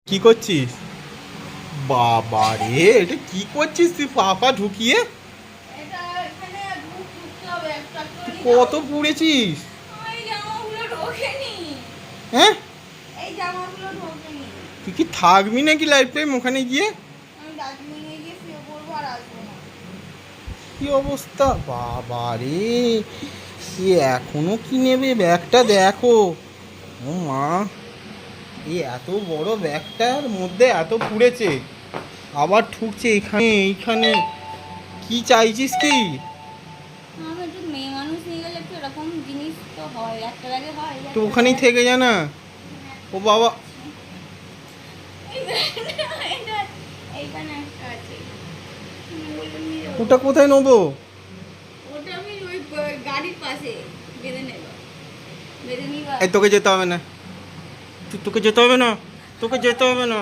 কি করছিস? বাবা রে, এটা কি করছিস তুই পা ঢুকিয়ে? এটা এখানে ঢুকতে হবে একটা তুই করে কত পুড়েছিস? এই জামাগুলো ঢোকেনি। হ্যাঁ, এই জামাগুলো ঢোকেনি। তুই কি থাকবি নাকি লাইফ টাইম ওখানে গিয়ে? আমি দার্জিলিংয়ে গিয়ে শুয়ে পড়বো আর আসবো না। কি অবস্থা বাবা রে! এ এখনো কি নেবে ব্যাগটা দেখো। ও মা, এত বড় ব্যাগটার মধ্যে এত পুড়েছে, আবার ঠুকছে এখানে এইখানে। কি চাইছিস কি? আমি একটু মেয়ে মানুষ নিয়ে গেলে একটু এরকম জিনিস তো হয়, একটা ব্যাগে হয়। তো ওখানেই থেকে যা না। ও বাবা, এইখানে একটা আছে। ওটা কোথায় নেবো? ওটা আমি ওই গাড়ির পাশে বেঁধে নেব, বেঁধে নিবা। এই তোকে যেতে হবে না, তোকে যেতে হবে না, তোকে যেতে হবে না।